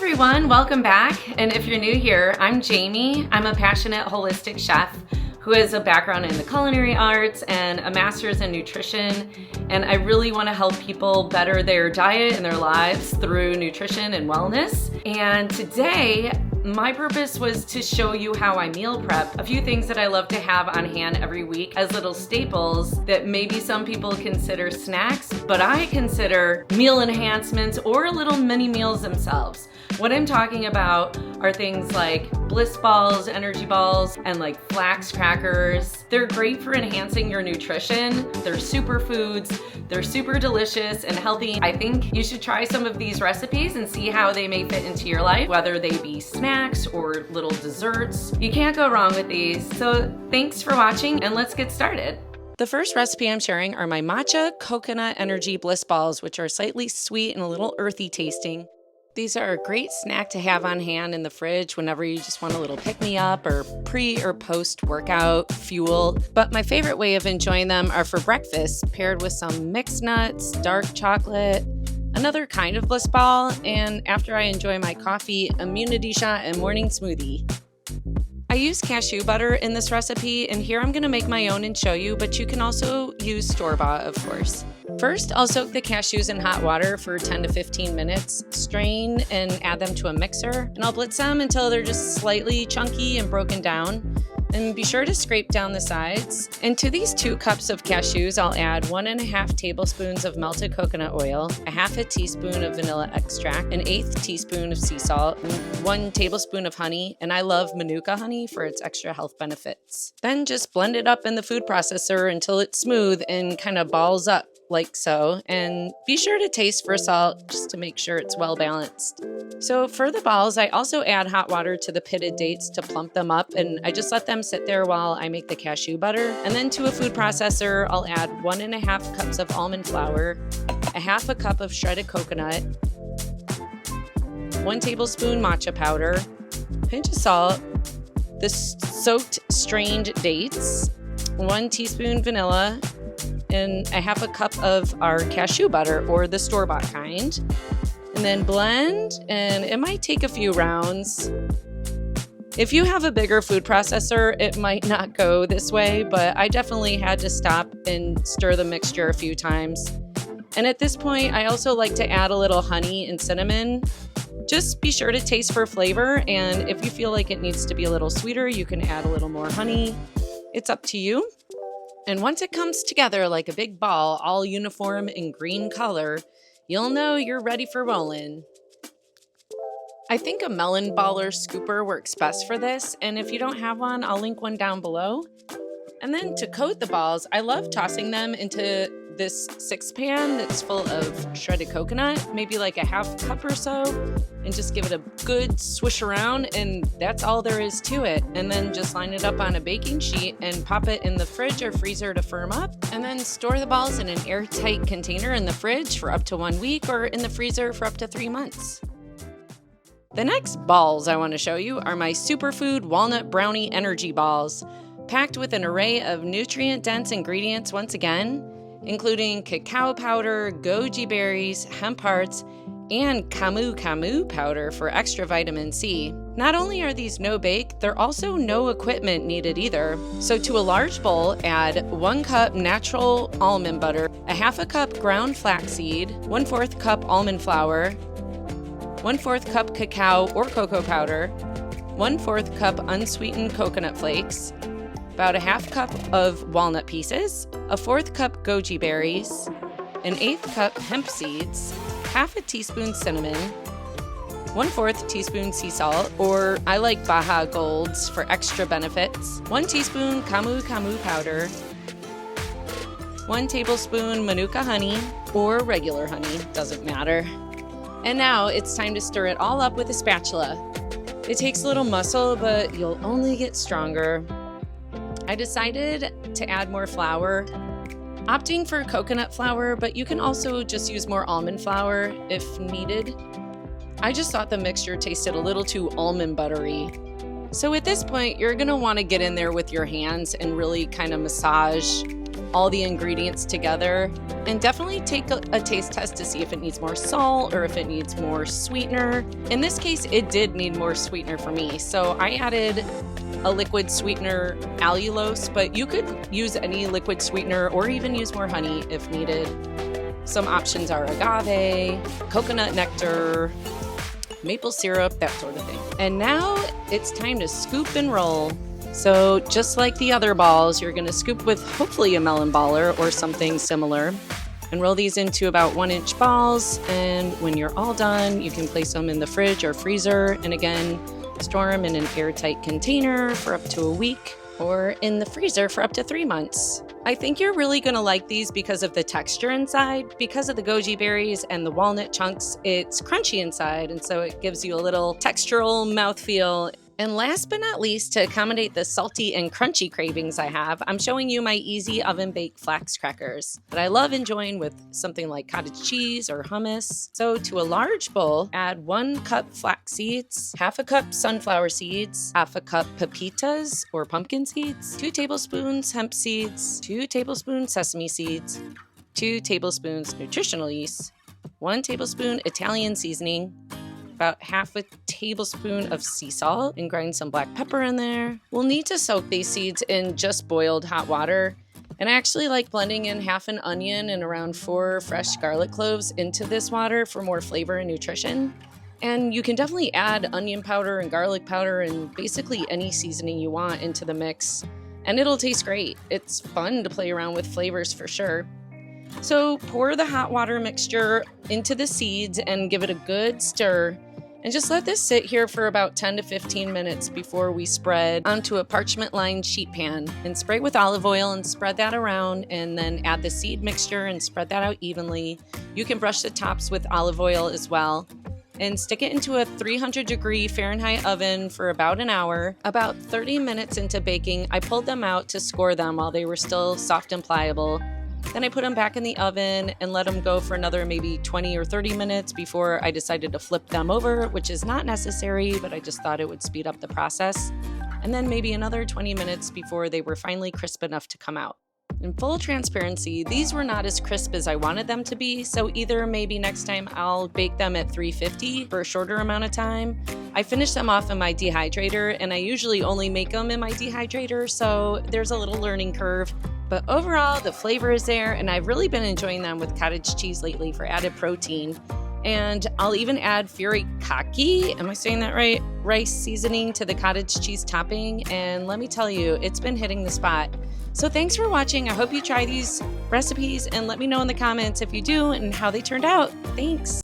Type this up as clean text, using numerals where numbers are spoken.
everyone, welcome back. And if you're new here, I'm Jamie. I'm a passionate holistic chef who has a background in the culinary arts and a master's in nutrition. And I really want to help people better their diet and their lives through nutrition and wellness. And today, my purpose was to show you how I meal prep. A few things that I love to have on hand every week as little staples that maybe some people consider snacks, but I consider meal enhancements or little mini meals themselves. What I'm talking about are things like bliss balls, energy balls, and like flax crackers. They're great for enhancing your nutrition. They're superfoods. They're super delicious and healthy. I think you should try some of these recipes and see how they may fit into your life, whether they be snacks or little desserts. You can't go wrong with these. So thanks for watching and let's get started. The first recipe I'm sharing are my Matcha Coconut Energy Bliss Balls, which are slightly sweet and a little earthy tasting. These are a great snack to have on hand in the fridge whenever you just want a little pick-me-up or pre or post-workout fuel. But my favorite way of enjoying them are for breakfast, paired with some mixed nuts, dark chocolate, another kind of bliss ball, and after I enjoy my coffee, immunity shot, and morning smoothie. I use cashew butter in this recipe, and here I'm going to make my own and show you, but you can also use store-bought, of course. First, I'll soak the cashews in hot water for 10 to 15 minutes, strain and add them to a mixer, and I'll blitz them until they're just slightly chunky and broken down. And be sure to scrape down the sides. And to these 2 cups of cashews, I'll add 1.5 tablespoons of melted coconut oil, a half a teaspoon of vanilla extract, an 1/8 teaspoon of sea salt, and 1 tablespoon of honey. And I love Manuka honey for its extra health benefits. Then just blend it up in the food processor until it's smooth and kind of balls up like so. And be sure to taste for salt just to make sure it's well balanced. So for the balls, I also add hot water to the pitted dates to plump them up, and I just let them sit there while I make the cashew butter. And then to a food processor, I'll add 1.5 cups of almond flour, a half a cup of shredded coconut, 1 tablespoon matcha powder, pinch of salt, the soaked strained dates, 1 teaspoon vanilla, and a half a cup of our cashew butter or the store-bought kind. And then blend, and it might take a few rounds. If you have a bigger food processor, it might not go this way, but I definitely had to stop and stir the mixture a few times. And at this point, I also like to add a little honey and cinnamon. Just be sure to taste for flavor, and if you feel like it needs to be a little sweeter, you can add a little more honey. It's up to you. And once it comes together like a big ball, all uniform in green color, you'll know you're ready for rolling. I think a Melon Baller scooper works best for this, and if you don't have one, I'll link one down below. And then to coat the balls, I love tossing them into this 6 pan that's full of shredded coconut, maybe like a half cup or so, and just give it a good swish around, and that's all there is to it. And then just line it up on a baking sheet and pop it in the fridge or freezer to firm up, and then store the balls in an airtight container in the fridge for up to 1 week or in the freezer for up to 3 months. The next balls I want to show you are my Superfood Walnut Brownie Energy Balls, packed with an array of nutrient-dense ingredients once again, including cacao powder, goji berries, hemp hearts, and Camu powder for extra vitamin C. Not only are these no-bake, they're also no equipment needed either. So to a large bowl, add 1 cup natural almond butter, a half a cup ground flaxseed, 1/4 cup almond flour, 1/4 cup cacao or cocoa powder, 1/4 cup unsweetened coconut flakes, about a half cup of walnut pieces, a 1/4 cup goji berries, an 1/8 cup hemp seeds, half a teaspoon cinnamon, 1/4 teaspoon sea salt, or I like Baja Golds for extra benefits, 1 teaspoon Camu powder, 1 tablespoon Manuka honey, or regular honey, doesn't matter. And now it's time to stir it all up with a spatula. It takes a little muscle, but you'll only get stronger. I decided to add more flour, opting for coconut flour, but you can also just use more almond flour if needed. I just thought the mixture tasted a little too almond buttery. So at this point, you're gonna wanna get in there with your hands and really kind of massage all the ingredients together, and definitely take a taste test to see if it needs more salt or if it needs more sweetener. In this case, it did need more sweetener for me, so I added a liquid sweetener, allulose, but you could use any liquid sweetener or even use more honey if needed. Some options are agave, coconut nectar, maple syrup, that sort of thing. And now it's time to scoop and roll. So just like the other balls, you're going to scoop with hopefully a Melon Baller or something similar and roll these into about 1-inch balls. And when you're all done, you can place them in the fridge or freezer. And again, store them in an airtight container for up to a week or in the freezer for up to 3 months. I think you're really going to like these because of the texture inside. Because of the goji berries and the walnut chunks, it's crunchy inside, and so it gives you a little textural mouthfeel. And last but not least, to accommodate the salty and crunchy cravings I have, I'm showing you my easy oven-baked flax crackers that I love enjoying with something like cottage cheese or hummus. So to a large bowl, add 1 cup flax seeds, half a cup sunflower seeds, half a cup pepitas or pumpkin seeds, 2 tablespoons hemp seeds, 2 tablespoons sesame seeds, 2 tablespoons nutritional yeast, 1 tablespoon Italian seasoning, about half a tablespoon of sea salt, and grind some black pepper in there. We'll need to soak these seeds in just boiled hot water. And I actually like blending in half an onion and around 4 fresh garlic cloves into this water for more flavor and nutrition. And you can definitely add onion powder and garlic powder and basically any seasoning you want into the mix, and it'll taste great. It's fun to play around with flavors for sure. So pour the hot water mixture into the seeds and give it a good stir. And just let this sit here for about 10 to 15 minutes before we spread onto a parchment-lined sheet pan and spray with olive oil and spread that around, and then add the seed mixture and spread that out evenly. You can brush the tops with olive oil as well. And stick it into a 300-degree Fahrenheit oven for about an hour. About 30 minutes into baking, I pulled them out to score them while they were still soft and pliable. Then I put them back in the oven and let them go for another maybe 20 or 30 minutes before I decided to flip them over, which is not necessary, but I just thought it would speed up the process. And then maybe another 20 minutes before they were finally crisp enough to come out. In full transparency, these were not as crisp as I wanted them to be, so either maybe next time I'll bake them at 350 for a shorter amount of time. I finished them off in my dehydrator, and I usually only make them in my dehydrator, so there's a little learning curve. But overall, the flavor is there, and I've really been enjoying them with cottage cheese lately for added protein. And I'll even add furikake, am I saying that right? Rice seasoning to the cottage cheese topping, and let me tell you, it's been hitting the spot. So thanks for watching. I hope you try these recipes and let me know in the comments if you do and how they turned out. Thanks.